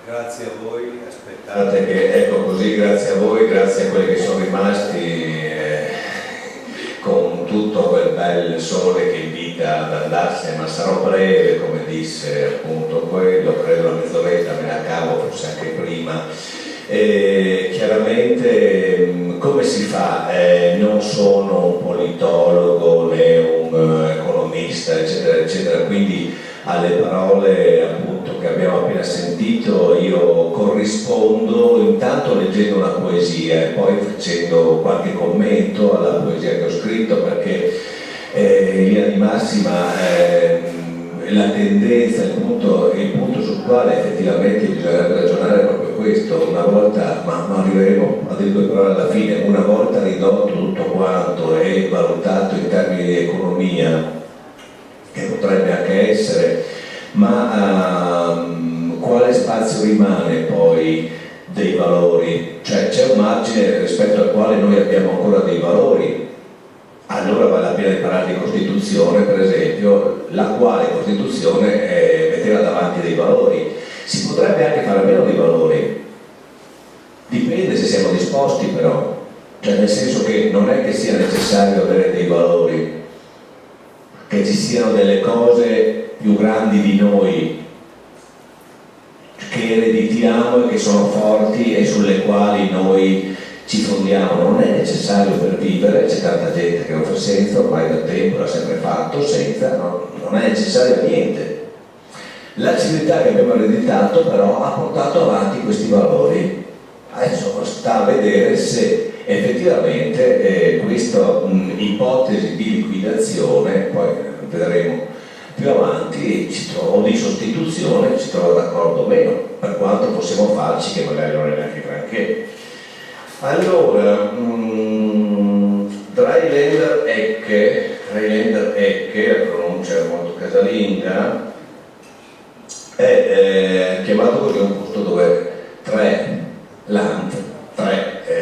Grazie a voi, aspettate che, ecco così, grazie a voi, grazie a quelli che sono rimasti con tutto quel bel sole che invita ad andarsene, ma sarò breve, come disse appunto quello, credo la mezz'oretta, me la cavo, forse anche prima. Chiaramente come si fa? Non sono un politologo né un economista, eccetera, eccetera, quindi alle parole appunto che abbiamo appena sentito io corrispondo intanto leggendo una poesia e poi facendo qualche commento alla poesia che ho scritto, perché in linea di massima la tendenza, il punto sul quale effettivamente bisognerebbe ragionare è proprio questo. Una volta, ma arriveremo a dire due parole alla fine, una volta ridotto tutto quanto e valutato in termini di economia, che potrebbe anche essere, ma quale spazio rimane poi dei valori? Cioè c'è un margine rispetto al quale noi abbiamo ancora dei valori. Allora vale la pena di parlare di Costituzione, per esempio, la quale Costituzione metteva davanti dei valori. Si potrebbe anche fare a meno dei valori, dipende se siamo disposti però, cioè nel senso che non è che sia necessario avere dei valori, che ci siano delle cose più grandi di noi che ereditiamo e che sono forti e sulle quali noi ci fondiamo. Non è necessario per vivere, c'è tanta gente che lo fa senza, ormai da tempo l'ha sempre fatto, senza, non è necessario a niente. La civiltà che abbiamo ereditato però ha portato avanti questi valori. Adesso sta a vedere se effettivamente questa ipotesi di liquidazione, poi vedremo più avanti, o di sostituzione, ci trova d'accordo o meno, per quanto possiamo farci che magari non è neanche granché. Allora, Dreilender Ecke, la pronuncia è molto casalinga, è chiamato così un posto dove tre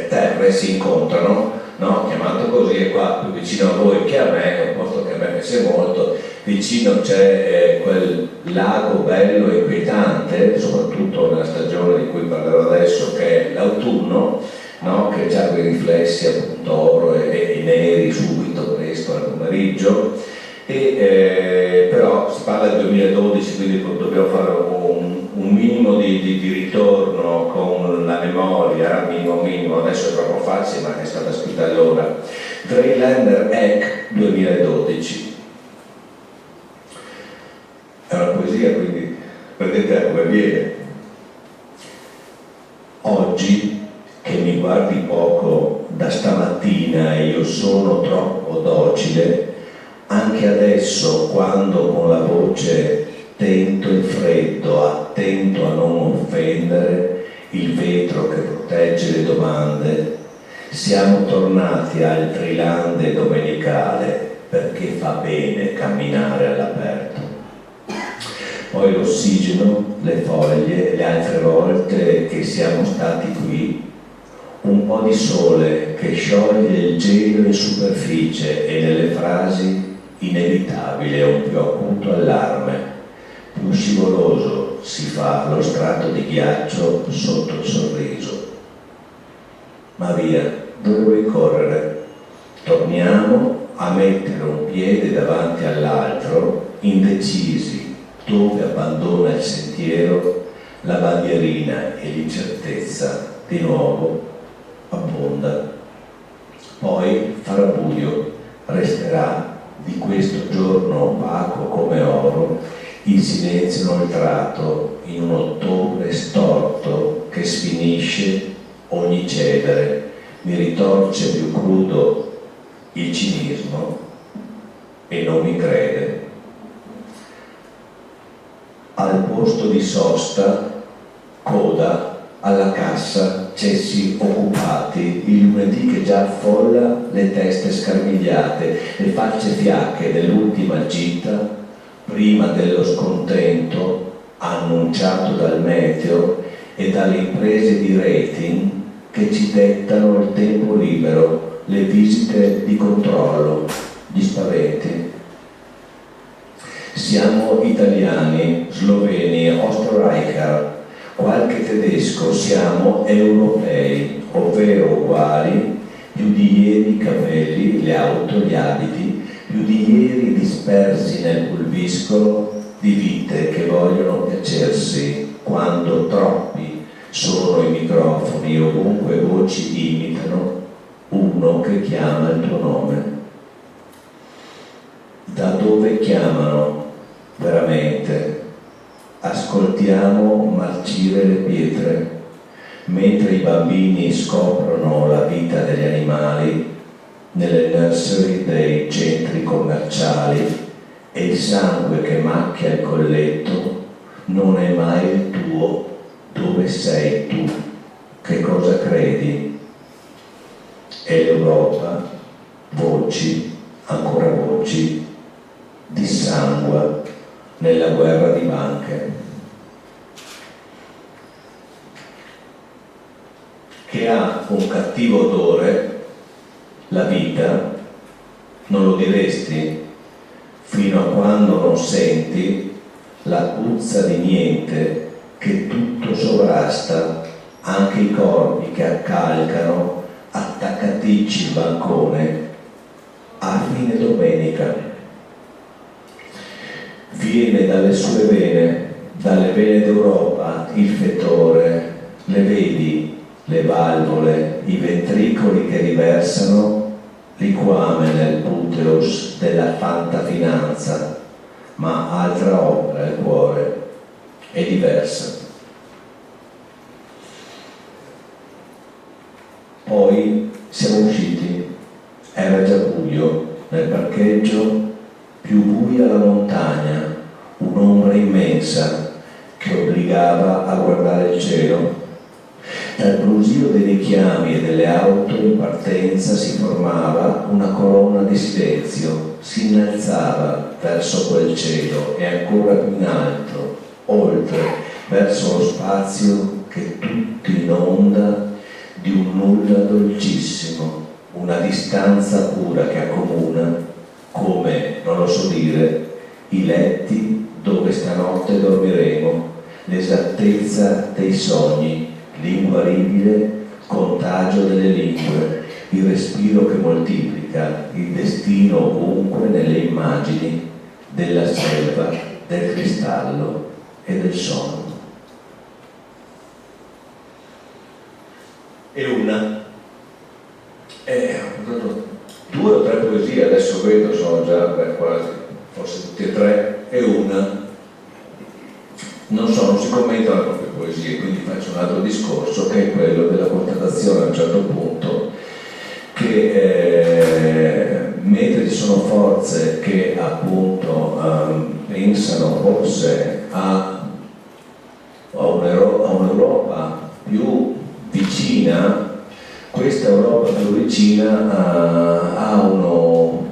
terre si incontrano, no? Chiamato così, e qua più vicino a voi che a me, è un posto che a me piace molto, vicino c'è quel lago bello e inquietante, soprattutto nella stagione di cui parlerò adesso, che è l'autunno, no? Che ha quei riflessi appunto oro e neri subito, presto al pomeriggio, però si parla del 2012, quindi dobbiamo fare un minimo di ritorno con la memoria, minimo, adesso è troppo facile ma è stata scritta allora. Dreilender Ecke 2012. È una poesia, quindi prendetela come viene. Oggi che mi guardi poco da stamattina e io sono troppo docile, anche adesso quando con la voce tento il freddo, attento a non offendere il vetro che protegge le domande, siamo tornati al trilande domenicale perché fa bene camminare all'aperto. Poi l'ossigeno, le foglie, le altre volte che siamo stati qui, un po' di sole che scioglie il gelo in superficie e nelle frasi inevitabile un più acuto allarme, più scivoloso si fa lo strato di ghiaccio sotto il sorriso. Ma via, dove vuoi correre? Torniamo a mettere un piede davanti all'altro, indecisi dove abbandona il sentiero la bandierina e l'incertezza di nuovo abbonda. Poi farà buio, resterà di questo giorno opaco come oro il silenzio inoltrato in un ottobre storto che sfinisce ogni cedere, mi ritorce più crudo il cinismo e non mi crede. Al posto di sosta, coda, alla cassa, cessi occupati, il lunedì che già affolla le teste scarmigliate, le facce fiacche dell'ultima gita, prima dello scontento annunciato dal meteo e dalle imprese di rating che ci dettano il tempo libero, le visite di controllo, gli spaventi. Siamo italiani, sloveni, Österreicher, qualche che tedesco siamo europei, ovvero uguali, più di ieri i capelli, le auto, gli abiti, più di ieri dispersi nel pulviscolo di vite che vogliono piacersi, quando troppi sono i microfoni, ovunque voci imitano uno che chiama il tuo nome. Da dove chiamano veramente? Ascoltiamo marcire le pietre, mentre i bambini scoprono la vita degli animali nelle nursery dei centri commerciali, e il sangue che macchia il colletto non è mai il tuo. Dove sei tu? Che cosa credi? E l'Europa, voci, ancora voci, dissangua nella guerra di banche. Che ha un cattivo odore, la vita, non lo diresti fino a quando non senti la puzza di niente che tutto sovrasta, anche i corpi che accalcano attaccaticci il bancone a fine domenica. Viene dalle sue vene, dalle vene d'Europa, il fetore, le vedi, le valvole, i ventricoli che riversano liquame nel puteus della fantafinanza, ma altra opera il cuore è diversa. Poi siamo usciti, era già buio, nel parcheggio più buia la montagna, un'ombra immensa che obbligava a guardare il cielo. Dal brusio dei richiami e delle auto in partenza si formava una colonna di silenzio, si innalzava verso quel cielo e ancora più in alto, oltre, verso lo spazio che tutto inonda di un nulla dolcissimo, una distanza pura che accomuna, come, non lo so dire, i letti dove stanotte dormiremo, l'esattezza dei sogni, l'inguaribile contagio delle lingue, il respiro che moltiplica, il destino ovunque nelle immagini della selva, del cristallo e del sonno. E una, ho portato 2 o 3 poesie, adesso vedo, sono già quasi, forse tutte e 3, e una, non si commentano le proprie poesie, quindi faccio un altro discorso che è quello della constatazione a un certo punto che mentre ci sono forze che appunto pensano forse a un'Europa più vicina, questa Europa più vicina ha un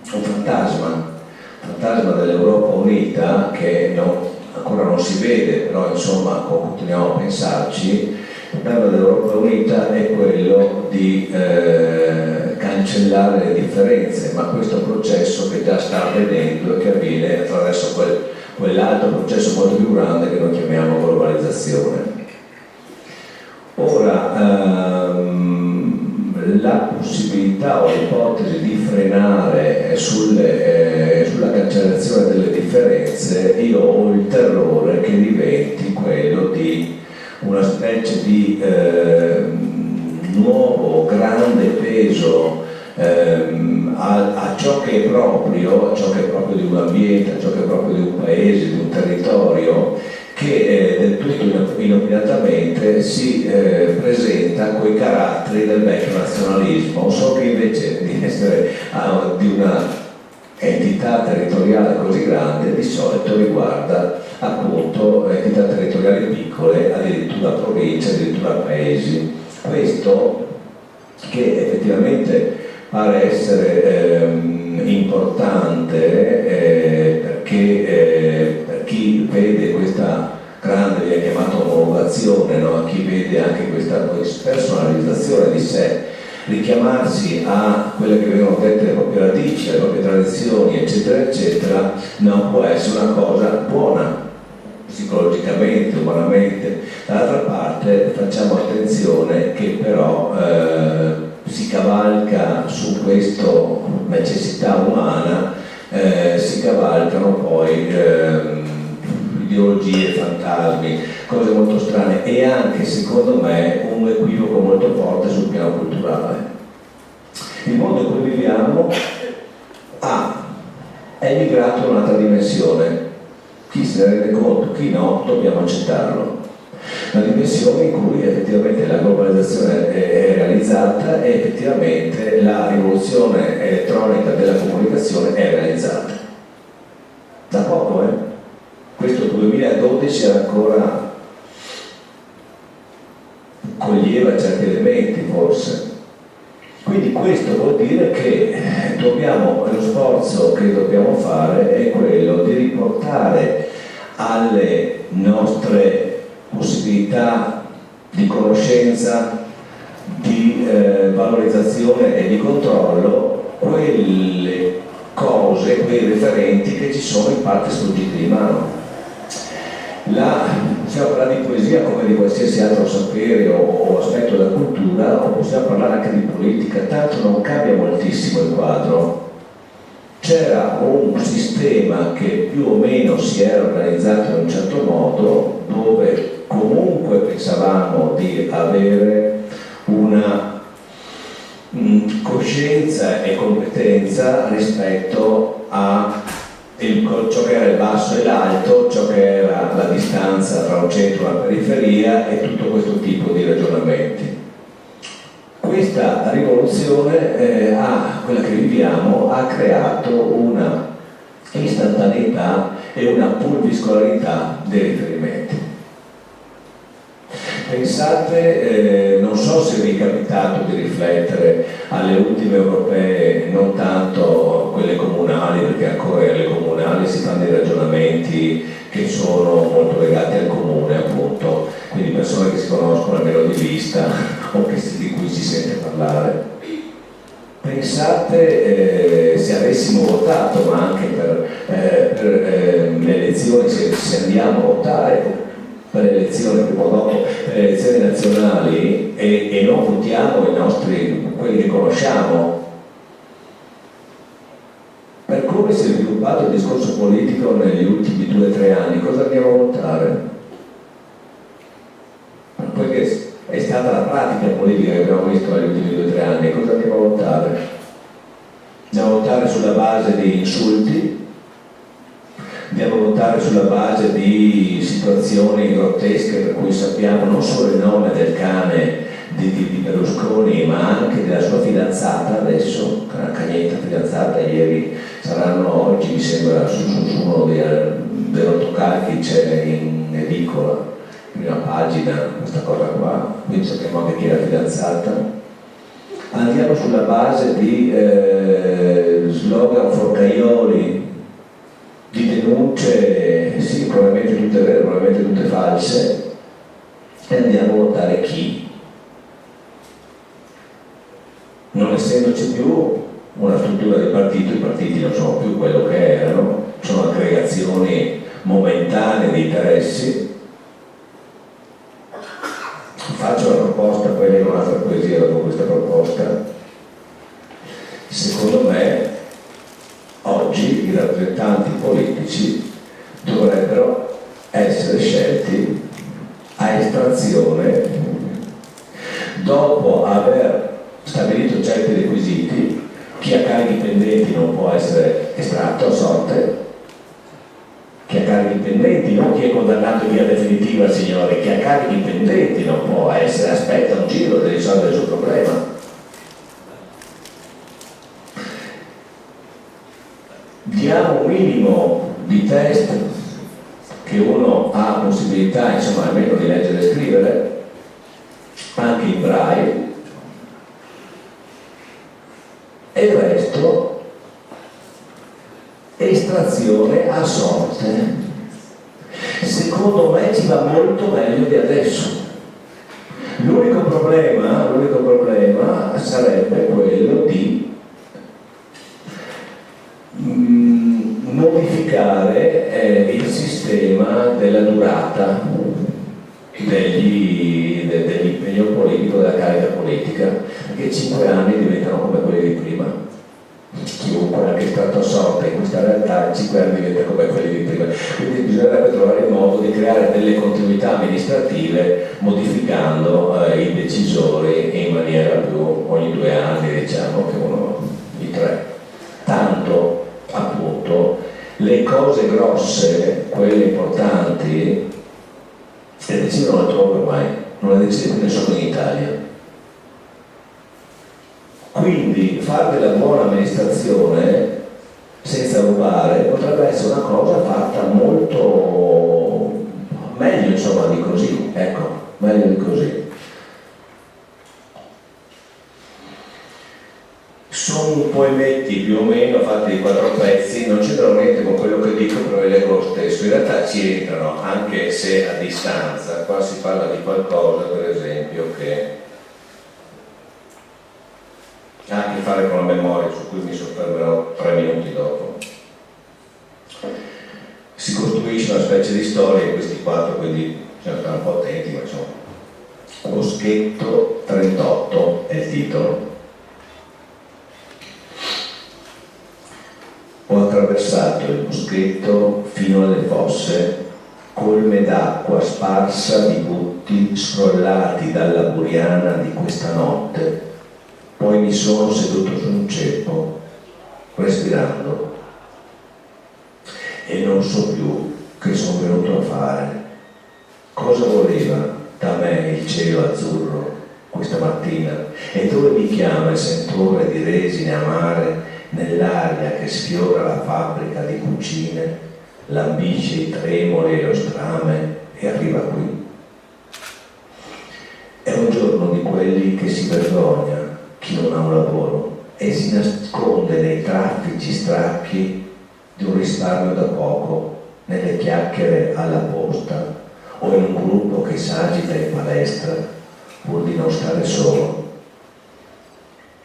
fantasma dell'Europa unita che ancora non si vede, però insomma continuiamo a pensarci. Il problema dell'Europa Unita è quello di cancellare le differenze, ma questo processo che già sta avvenendo e che avviene attraverso quell'altro processo molto più grande che noi chiamiamo globalizzazione. Ora, la possibilità o l'ipotesi di frenare sulla cancellazione delle differenze, io ho il terrore che diventi quello di una specie di nuovo grande peso a ciò che è proprio di un ambiente, a ciò che è proprio di un paese, di un territorio, che del tutto inopinatamente si presenta coi caratteri del vecchio nazionalismo, so che invece di essere di una entità territoriale così grande di solito riguarda appunto entità territoriali piccole, addirittura province, addirittura paesi. Questo che effettivamente pare essere importante perché per chi vede questa grande, viene chiamata omologazione, no? Chi vede anche questa personalizzazione di sé, richiamarsi a quelle che vengono dette le proprie radici, le proprie tradizioni, eccetera, eccetera, non può essere una cosa buona, psicologicamente, umanamente. Dall'altra parte facciamo attenzione che però si cavalca su questa necessità umana, si cavalcano poi ideologie, fantasmi, cose molto strane e anche secondo me un equivoco molto forte sul piano culturale. Il mondo in cui viviamo è migrato in un'altra dimensione. Chi se ne rende conto, chi no, dobbiamo accettarlo. Una dimensione in cui effettivamente la globalizzazione è realizzata e effettivamente la rivoluzione elettronica della comunicazione è realizzata. Da poco, Questo 2012 era ancora coglieva certi elementi forse. Quindi questo vuol dire che lo sforzo che dobbiamo fare è quello di riportare alle nostre possibilità di conoscenza, di valorizzazione e di controllo quelle cose, quei referenti che ci sono in parte sfuggiti di mano. Possiamo parlare di poesia come di qualsiasi altro sapere o aspetto della cultura, o possiamo parlare anche di politica, tanto non cambia moltissimo il quadro. C'era un sistema che più o meno si era organizzato in un certo modo, dove comunque pensavamo di avere una coscienza e competenza rispetto a ciò che era il basso e l'alto, ciò che era la distanza tra un centro e una periferia e tutto questo tipo di ragionamenti. Questa rivoluzione, quella che viviamo, ha creato una istantaneità e una pulviscolarità dei riferimenti. Pensate, non so se vi è capitato di riflettere alle ultime europee, non tanto quelle comunali, perché ancora alle comunali si fanno dei ragionamenti che sono molto legati al comune, appunto, quindi persone che si conoscono almeno di vista o di cui si sente parlare. Pensate se avessimo votato, ma anche per le elezioni, se andiamo a votare per le elezioni, prima o dopo, per le elezioni nazionali e non votiamo quelli che conosciamo, per come si è sviluppato il discorso politico negli ultimi 2 o 3 anni, cosa andiamo a votare? Perché è stata la pratica politica che abbiamo visto negli ultimi 2 o 3 anni, cosa andiamo a votare? Andiamo a votare sulla base di insulti, andiamo a votare sulla base di situazioni grottesche per cui sappiamo non solo il nome del cane di Berlusconi, ma anche della sua fidanzata adesso, una cagnetta fidanzata, ieri saranno oggi, mi sembra, su uno dei rotocalchi c'è in edicola, in una pagina, questa cosa qua, quindi sappiamo anche chi è la fidanzata. Andiamo sulla base di slogan forcaioli, di denunce, sì, probabilmente tutte vere, probabilmente tutte false, e andiamo a votare chi? Non essendoci più una struttura di partito, i partiti non sono più quello che erano, sono aggregazioni momentanee di interessi. Faccio la proposta, poi leggo un'altra poesia dopo questa proposta. Secondo me oggi i rappresentanti politici dovrebbero essere scelti a estrazione dopo aver stabilito certi requisiti. Chi ha carichi pendenti non può essere estratto a sorte, chi ha carichi pendenti, non chi è condannato in via definitiva, signore, chi ha carichi pendenti non può essere, aspetta un giro di risolvere il suo problema. Diamo un minimo di test che uno ha possibilità, insomma, almeno di leggere e scrivere, anche in braille, e il resto estrazione a sorte. Secondo me ci va molto meglio di adesso. L'unico problema sarebbe quello di modificare il sistema della durata dell'impegno politico, della carica politica, perché 5 anni diventano come quelli di prima. Chiunque, anche stato a sorte in questa realtà, in 5 anni diventa come quelli di prima. Quindi bisognerebbe trovare il modo di creare delle continuità amministrative modificando i decisori in maniera più ogni 2 anni, diciamo, che uno di 3. Tanto, appunto, le cose grosse, quelle importanti, le decidono altrove ormai, non le decide più nessuno in Italia. Quindi fare della buona amministrazione senza rubare potrebbe essere una cosa fatta molto meglio, insomma, di così, ecco, meglio di così. Sono poemetti più o meno fatti di 4 pezzi, non c'entrano niente con quello che dico, però li leggo lo stesso. In realtà ci entrano, anche se a distanza. Qua si parla di qualcosa, per esempio, che ha a che fare con la memoria, su cui mi soffermerò 3 minuti dopo. Si costruisce una specie di storia in questi 4, quindi bisogna stare un po' attenti, ma insomma. Boschetto 38 è il titolo. Ho attraversato il boschetto fino alle fosse, colme d'acqua sparsa di butti scrollati dalla buriana di questa notte. Poi mi sono seduto su un ceppo, respirando, e non so più che sono venuto a fare. Cosa voleva da me il cielo azzurro questa mattina? E dove mi chiama il sentore di resine amare nell'aria che sfiora la fabbrica di cucine, lambisce i tremoli e lo strame e arriva qui? È un giorno di quelli che si vergogna chi non ha un lavoro e si nasconde nei traffici stracchi di un risparmio da poco, nelle chiacchiere alla posta o in un gruppo che s'agita in palestra pur di non stare solo.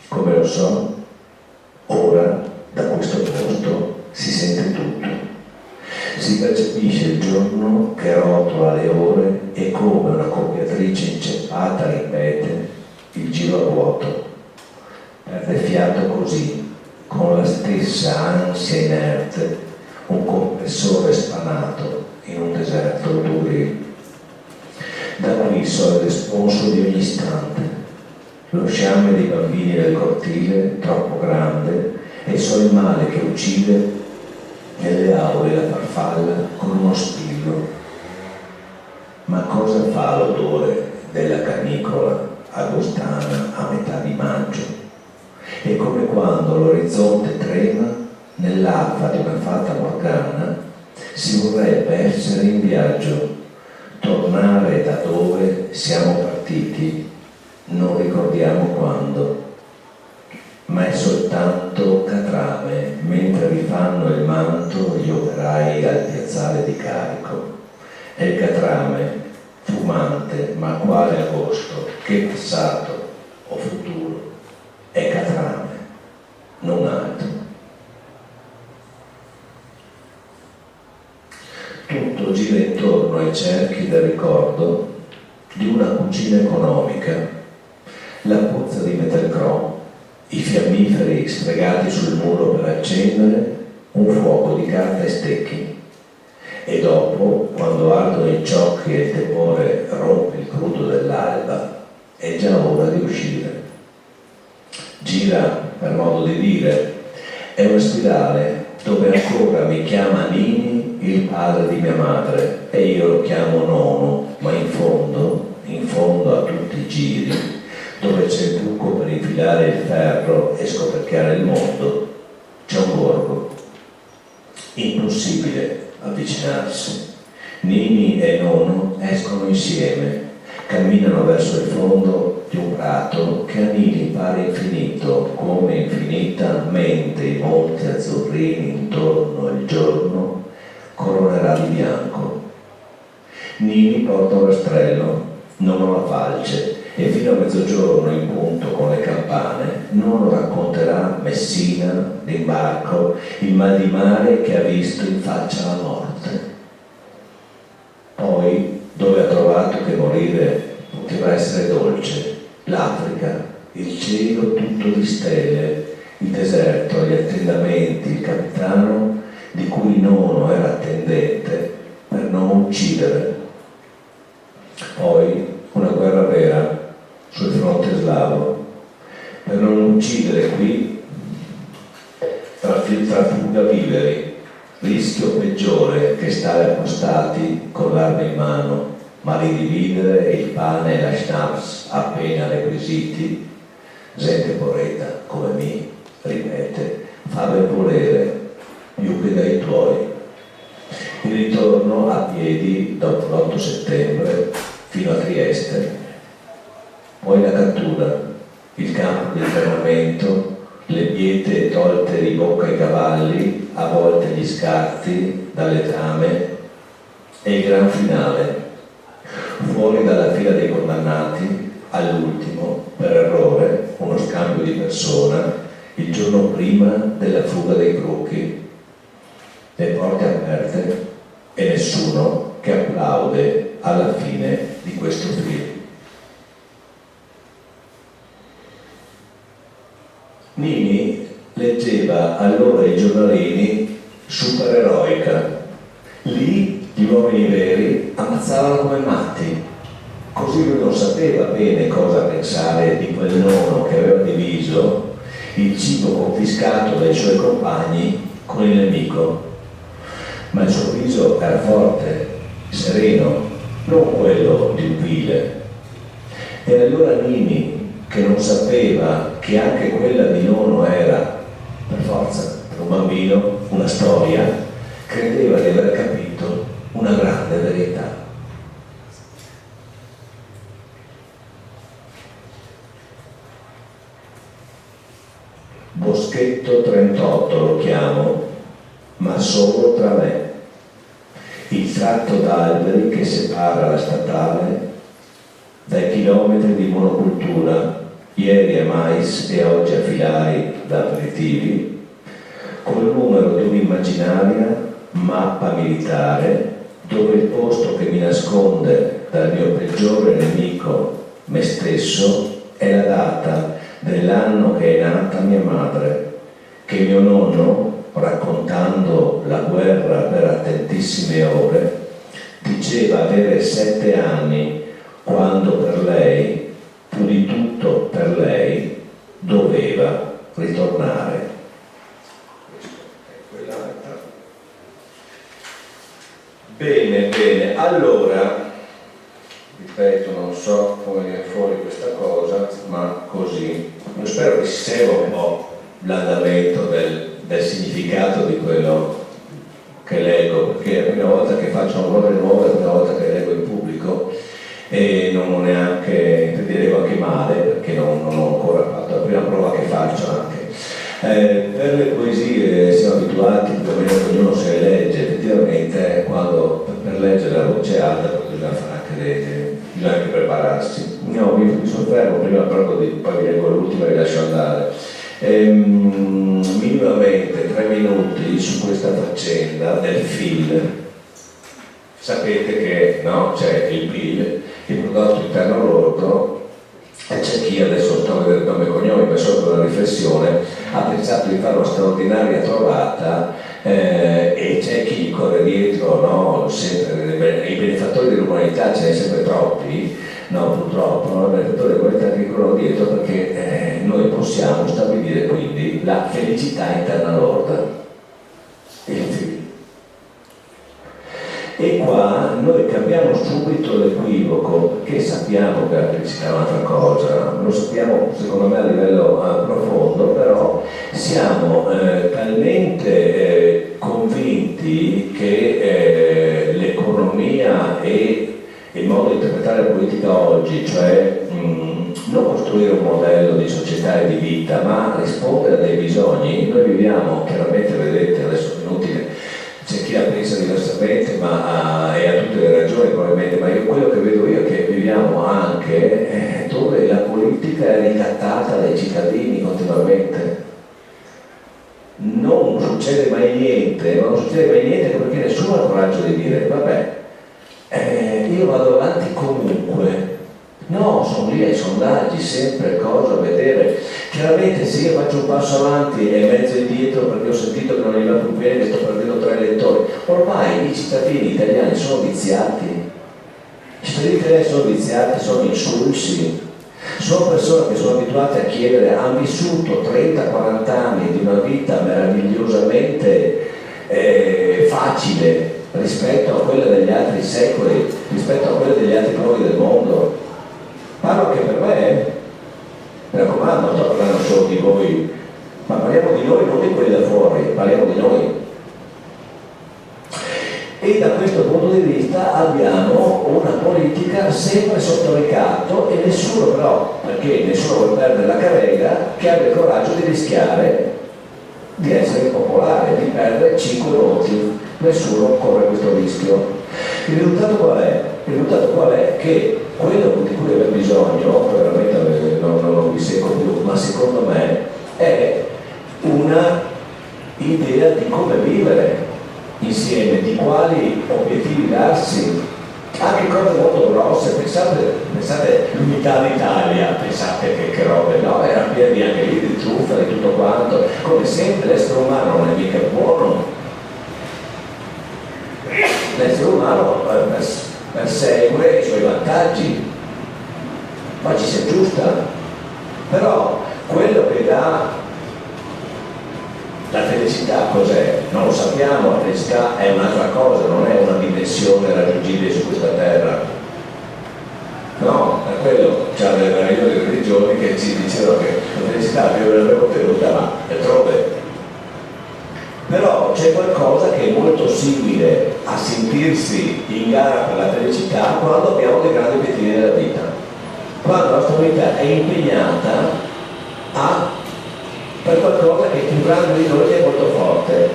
Come lo so, ora da questo posto si sente tutto. Si percepisce il giorno che rotola le ore e come una copiatrice inceppata ripete il giro a vuoto. Perde fiato così, con la stessa ansia inerte, un compressore spanato in un deserto duri. Da qui so il responso di ogni istante, lo sciame dei bambini del cortile troppo grande, e so il male che uccide nelle aule la farfalla con uno spillo. Ma cosa fa l'odore della canicola agostana a metà di maggio? È come quando l'orizzonte trema nell'alfa di una fata morgana, si vorrebbe essere in viaggio, tornare da dove siamo partiti, non ricordiamo quando, ma è soltanto catrame mentre rifanno il manto gli operai al piazzale di carico. È il catrame fumante, ma quale agosto, che passato o futuro, è catrame, non altro. Tutto gira intorno ai cerchi del ricordo di una cucina economica, la puzza di metalcrom, i fiammiferi sfregati sul muro per accendere un fuoco di carta e stecchi, e dopo, quando ardono i ciocchi e il tepore rompe il crudo dell'alba, è già ora di uscire. Gira, per modo di dire, è una spirale dove ancora mi chiama Nini, il padre di mia madre, e io lo chiamo Nono, ma in fondo a tutti i giri, dove c'è il buco per infilare il ferro e scoperchiare il mondo, c'è un borgo. Impossibile avvicinarsi. Nini e Nono escono insieme, camminano verso il fondo di un prato che a Nini pare infinito, come infinita mente i monti azzurrini intorno il giorno coronerà di bianco. Nini porta un rastrello, Nono la falce, e fino a mezzogiorno in punto con le campane Nono racconterà Messina, l'imbarco, il mal di mare che ha visto in faccia la morte. Poi poi dove ha trovato che morire poteva essere dolce, l'Africa, il cielo tutto di stelle, il deserto, gli attendamenti, il capitano di cui Nono era attendente per non uccidere. Poi una guerra vera sul fronte slavo, per non uccidere qui tra fuga viveri, rischio peggiore che stare appostati con l'arma in mano, ma ridividere il pane e la schnapps appena requisiti. Gente poreta come me, ripete, fa ben volere più che dai tuoi. Il ritorno a piedi dopo l'8 settembre fino a Trieste, poi la cattura, il campo di internamento, le biete tolte di bocca ai cavalli, a volte gli scarti dalle trame e il gran finale, fuori dalla fila dei condannati, all'ultimo, per errore, uno scambio di persona, il giorno prima della fuga dei crocchi, le porte aperte e nessuno che applaude alla fine di questo film. Nini leggeva allora i giornalini supereroica. Lì gli uomini veri ammazzavano come matti. Così lui non sapeva bene cosa pensare di quel Nono che aveva diviso il cibo confiscato dai suoi compagni con il nemico. Ma il suo viso era forte, sereno, non quello di un vile. E allora Nini, che non sapeva che anche quella di Nono era, per forza, per un bambino, una storia, credeva di aver capito una grande verità. Boschetto 38 lo chiamo, ma solo tra me. Il tratto d'alberi che separa la statale dai chilometri di monocultura, ieri a mais e oggi a filari da aperitivi, col numero di un'immaginaria mappa militare dove il posto che mi nasconde dal mio peggiore nemico, me stesso, è la data dell'anno che è nata mia madre, che mio nonno, raccontando la guerra per attentissime ore, diceva avere 7 anni quando per lei, più di tutto per lei, doveva ritornare. Bene, bene, allora, ripeto, non so come viene fuori questa cosa, ma così. Io spero che si segua un po' l'andamento del significato di quello che leggo, perché è la prima volta che faccio una cosa nuova, è la prima volta che leggo in pubblico e non ho neanche, per dire, leggo anche male, perché non ho ancora fatto, la prima prova che faccio anche. Per le poesie siamo abituati, più o meno ognuno se le legge, effettivamente quando per leggere la voce alta bisogna fare anche prepararsi. No, mi soffermo prima proprio poi vi leggo l'ultima e vi lascio andare. Minimamente 3 minuti su questa faccenda del PIL. Sapete che no, c'è il PIL, il prodotto interno lordo, e c'è chi, adesso sto a vedere nome e cognome, ma solo per una riflessione, ha pensato di fare una straordinaria trovata e c'è chi corre dietro, no, sempre, i benefattori dell'umanità ce ne sempre troppi, no, purtroppo, no, i benefattori dell'umanità che corrono dietro perché noi possiamo stabilire quindi la felicità interna lorda. E qua noi cambiamo subito l'equivoco, perché sappiamo che la felicità è un'altra cosa, lo sappiamo secondo me a livello profondo, però siamo talmente convinti che l'economia e il modo di interpretare la politica oggi, cioè non costruire un modello di società e di vita, ma rispondere a dei bisogni. Noi viviamo, chiaramente vedete, adesso è inutile, c'è chi la pensa diversamente, ma e ha tutte le ragioni probabilmente, ma quello che vedo io è che viviamo anche dove la politica è ricattata dai cittadini continuamente. Non succede mai niente, ma non succede mai niente perché nessuno ha il coraggio di dire vabbè, sono lì ai sondaggi, sempre cosa a vedere. Chiaramente se io faccio un passo avanti e mezzo indietro perché ho sentito che non gli va più bene, che sto perdendo 3 elettori, ormai i cittadini italiani sono viziati. I cittadini italiani sono viziati, sono insulsi, sono persone che sono abituate a chiedere, hanno vissuto 30-40 anni di una vita meravigliosamente facile rispetto a quella degli altri secoli, rispetto a quella degli altri luoghi del mondo. Parlo anche per me, mi raccomando, non sto parlando solo di voi, ma parliamo di noi, non di quelli da fuori, parliamo di noi. E da questo punto di vista abbiamo una politica sempre sotto ricatto e nessuno però, perché nessuno vuole perdere la carriera, che abbia il coraggio di rischiare di essere popolare, di perdere 5 voti. Nessuno corre questo rischio. Il risultato qual è? Il risultato qual è? Che quello di cui abbiamo bisogno, veramente non vi seguo più, ma secondo me è una idea di come vivere insieme, di quali obiettivi darsi, anche cose molto grosse. Pensate l'unità d'Italia, pensate che robe, no? Era piena anche lì di truffa, di tutto quanto. Come sempre l'essere umano non è mica buono, l'essere umano persegue i suoi vantaggi, ma ci si aggiusta. Però quello che dà la felicità cos'è? Non lo sappiamo, la felicità è un'altra cosa, non è una dimensione raggiungibile su questa terra. No, per quello c'erano le meravigliose religioni che ci dicevano che la felicità più l'avremmo ottenuta, ma altrove. Però c'è qualcosa che è molto simile a sentirsi in gara per la felicità quando abbiamo dei grandi obiettivi nella vita, quando la nostra vita è impegnata per qualcosa che è più grande di noi e è molto forte.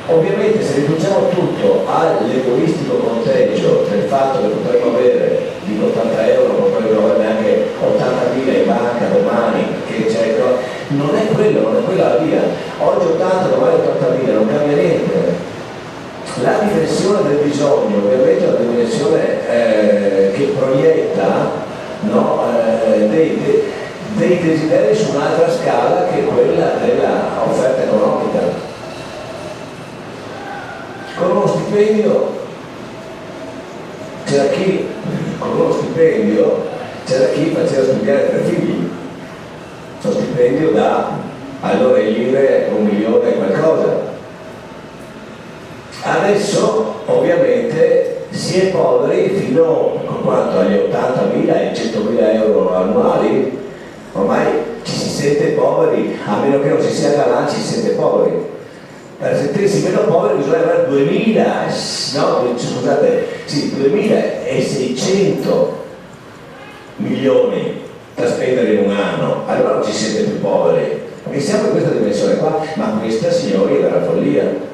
Ovviamente se riduciamo tutto all'egoistico conteggio del fatto che potremmo avere, dico 80 euro, potremmo avere anche 80.000 in banca domani, che c'è, non è quello, non è quella la via. Oggi 80, domani 80.000, non cambia niente. La dimensione del bisogno ovviamente è una dimensione che proietta, no, dei desideri su un'altra scala che è quella della offerta economica. Con uno stipendio c'era chi faceva studiare 3 figli, lo stipendio da allora in lire 1 milione e qualcosa. Adesso ovviamente si è poveri fino agli 80.000 e 100.000 euro annuali. Ormai ci si sente poveri, a meno che non si sia galanti, ci si sente poveri. Per sentirsi meno poveri bisogna avere 2.600 milioni da spendere in un anno, allora non ci si sente più poveri, perché siamo in questa dimensione qua. Ma questa, signori, è vera follia.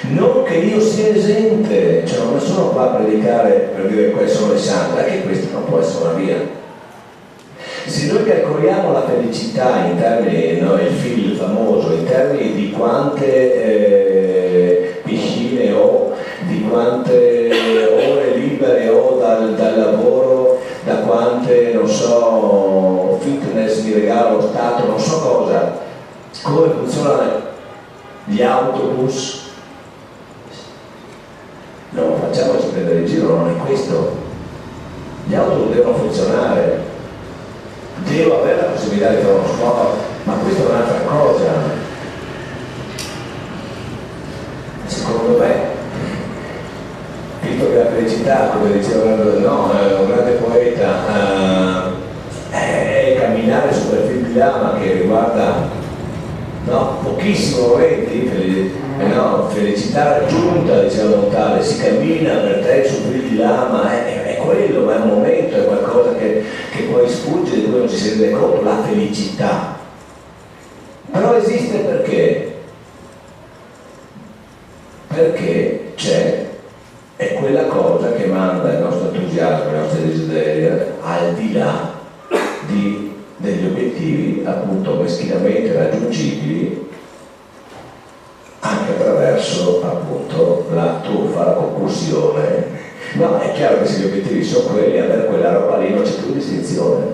Non che io sia esente, cioè non sono qua a predicare per dire queste sono le sante, anche questa non può essere una via. Se noi calcoliamo la felicità in termini, no, il film famoso, in termini di quante piscine ho, di quante ore libere ho dal lavoro, da quante, non so, fitness mi regala lo Stato, non so cosa, come funzionano gli autobus, non facciamoci prendere in giro, non è questo. Gli autobus devono funzionare, devo avere la possibilità di fare uno sport, ma questa è un'altra cosa. Secondo me, visto che la felicità, come diceva un grande poeta, è camminare su quel fil di lama che riguarda pochissimo momenti, felicità raggiunta, diceva Montale, si cammina per te sul fil di lama, è quello, ma è un momento, è qualcosa che poi sfugge, di cui non ci si rende conto, la felicità. Però esiste perché? Perché è quella cosa che manda il nostro entusiasmo, i nostri desideri al di là degli obiettivi appunto meschinamente raggiungibili, anche attraverso appunto la truffa, la concussione. No, è chiaro che se gli obiettivi sono quelli, avere quella roba lì più distinzione.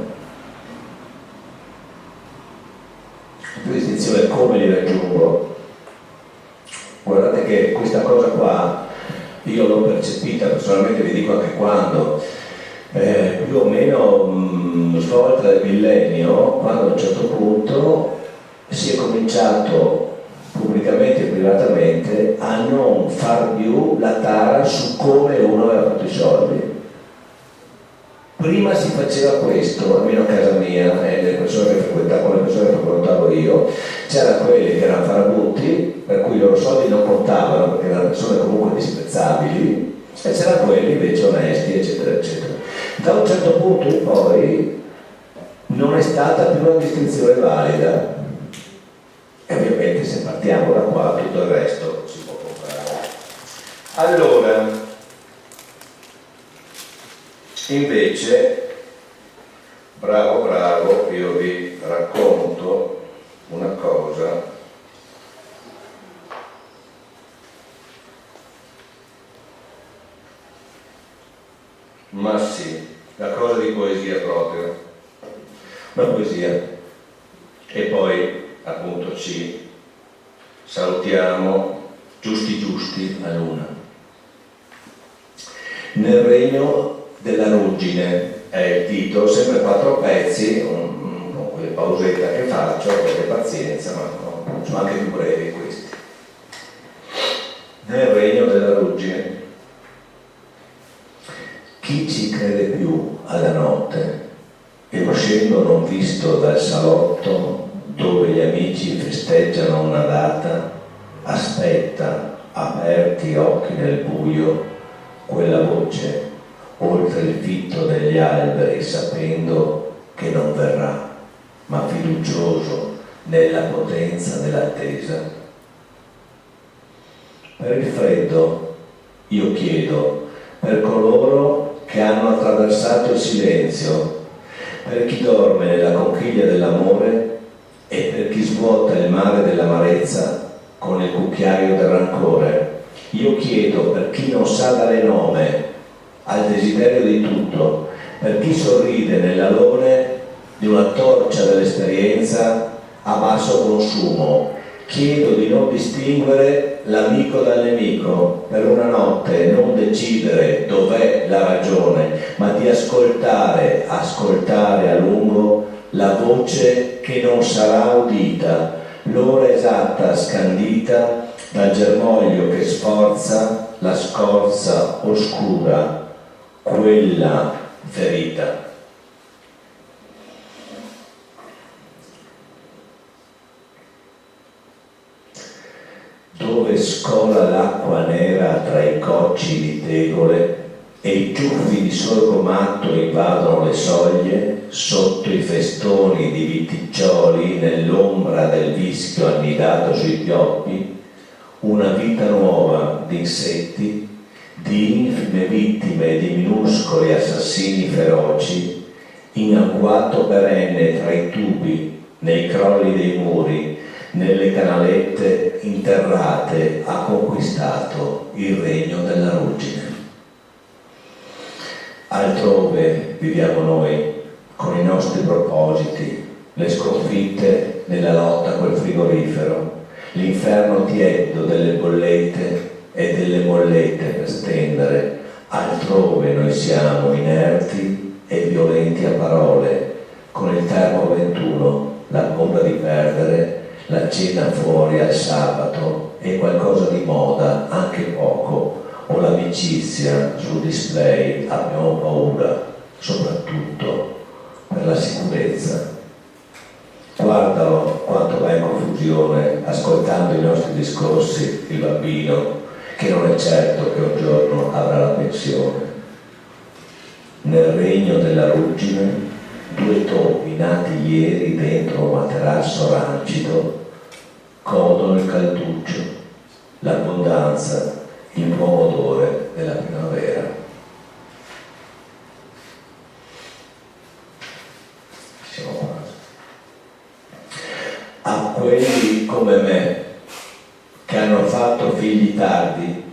Più distinzione come li raggiungo? Guardate che questa cosa qua io l'ho percepita personalmente, vi dico anche quando, più o meno svolta del millennio, quando a un certo punto si è cominciato pubblicamente e privatamente a non far più la tara su come uno aveva fatto i soldi. Prima si faceva questo, almeno a casa mia e le persone che frequentavo, le persone che frequentavo io, c'erano quelli che erano farabutti, per cui i loro soldi non contavano perché erano persone comunque disprezzabili, e c'erano quelli invece onesti, eccetera, eccetera. Da un certo punto in poi non è stata più una distinzione valida. E ovviamente se partiamo da qua tutto il resto si può comprare. Allora, invece, bravo, io vi racconto una cosa. Ma sì, la cosa di poesia proprio. Una poesia. E poi appunto ci salutiamo giusti a luna. Nel regno della ruggine è il titolo, sempre 4 pezzi, con quelle pausetta che faccio, avete pazienza, ma no, sono anche più brevi questi. Nel regno della ruggine. Chi ci crede più alla notte e uscendo non visto dal salotto dove gli amici festeggiano una data, aspetta, aperti occhi nel buio, quella voce oltre il fitto degli alberi, sapendo che non verrà, ma fiducioso nella potenza dell'attesa. Per il freddo io chiedo, per coloro che hanno attraversato il silenzio, per chi dorme nella conchiglia dell'amore e per chi svuota il mare dell'amarezza con il cucchiaio del rancore. Io chiedo per chi non sa dare nome al desiderio di tutto, per chi sorride nell'alone di una torcia dell'esperienza a basso consumo. Chiedo di non distinguere l'amico dal nemico, per una notte non decidere dov'è la ragione, ma di ascoltare a lungo la voce che non sarà udita, l'ora esatta scandita dal germoglio che sforza la scorza oscura, quella ferita. Dove scola l'acqua nera tra i cocci di tegole e i ciuffi di sorgo matto invadono le soglie, sotto i festoni di viticcioli, nell'ombra del vischio annidato sui pioppi, una vita nuova di insetti, di infime vittime e di minuscoli assassini feroci, in agguato perenne tra i tubi, nei crolli dei muri, nelle canalette interrate, ha conquistato il regno della ruggine. Altrove viviamo noi, con i nostri propositi, le sconfitte nella lotta col frigorifero, l'inferno tiepido delle bollette e delle mollette per stendere. Altrove noi siamo inerti e violenti a parole, con il termo 21, la paura di perdere, la cena fuori al sabato e qualcosa di moda, anche poco, o l'amicizia sul display. Abbiamo paura, soprattutto per la sicurezza. Guardalo quanto va in confusione ascoltando i nostri discorsi il bambino, che non è certo che un giorno avrà la pensione. Nel regno della ruggine, 2 topi nati ieri dentro un materasso rancido godono il calduccio, l'abbondanza, il buon odore della primavera. Siamo quasi. A quelli come me che hanno fatto figli tardi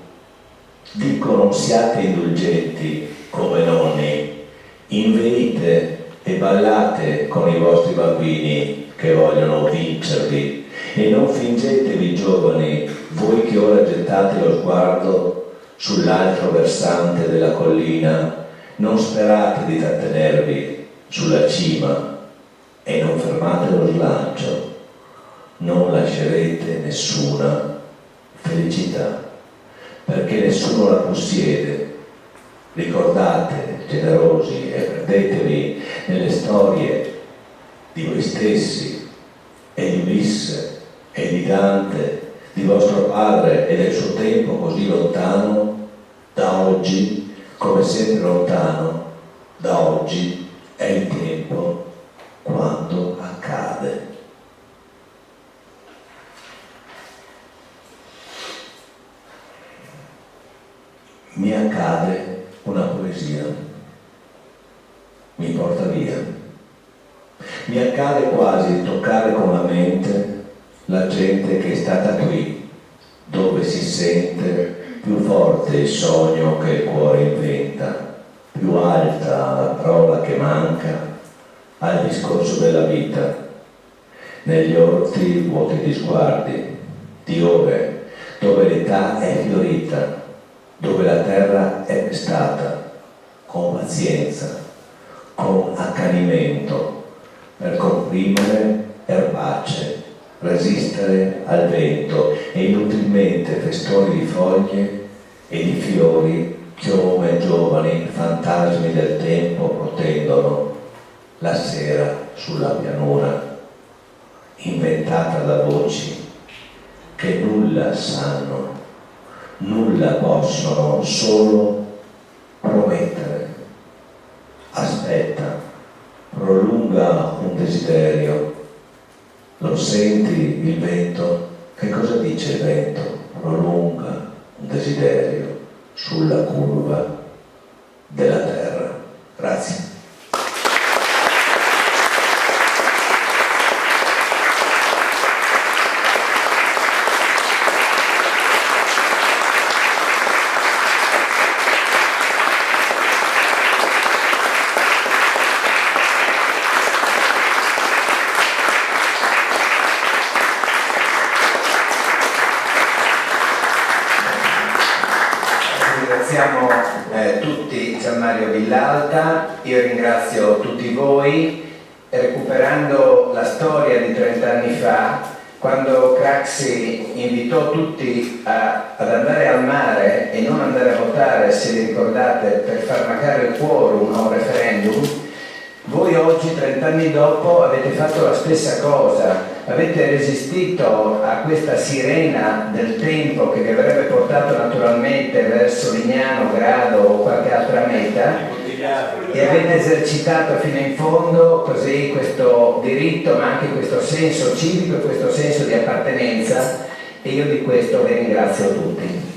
dico: non siate indulgenti come nonni, inveite e ballate con i vostri bambini che vogliono vincervi e non fingetevi giovani, voi che ora gettate lo sguardo sull'altro versante della collina, non sperate di trattenervi sulla cima e non fermate lo slancio, non lascerete nessuna felicità, perché nessuno la possiede. Ricordate, generosi, e perdetevi nelle storie di voi stessi e di Ulisse e di Dante, di vostro padre e del suo tempo così lontano, da oggi, come sempre lontano, da oggi è il tempo quando accade. Mi accade una poesia, mi porta via. Mi accade quasi di toccare con la mente la gente che è stata qui, dove si sente più forte il sogno che il cuore inventa, più alta la parola che manca al discorso della vita, negli orti vuoti di sguardi, di ore, dove l'età è fiorita, dove la terra è pestata, con pazienza, con accanimento, per comprimere erbacce, resistere al vento e inutilmente festoni di foglie e di fiori, chiome giovani, fantasmi del tempo protendono la sera sulla pianura, inventata da voci che nulla sanno, nulla possono, solo promettere. Aspetta, prolunga un desiderio. Lo senti il vento? Che cosa dice il vento? Prolunga un desiderio sulla curva della terra. Grazie. Ringraziamo tutti Gianmario Villalta, io ringrazio tutti voi, recuperando la storia di 30 anni fa, quando Craxi invitò tutti ad andare al mare e non andare a votare, se vi ricordate, per far mancare il quorum a un referendum. Voi oggi, 30 anni dopo, avete fatto la stessa cosa, avete resistito a questa sirena del tempo che vi avrebbe portato naturalmente verso Lignano, Grado o qualche altra meta e avete esercitato fino in fondo così questo diritto, ma anche questo senso civico e questo senso di appartenenza, e io di questo vi ringrazio tutti.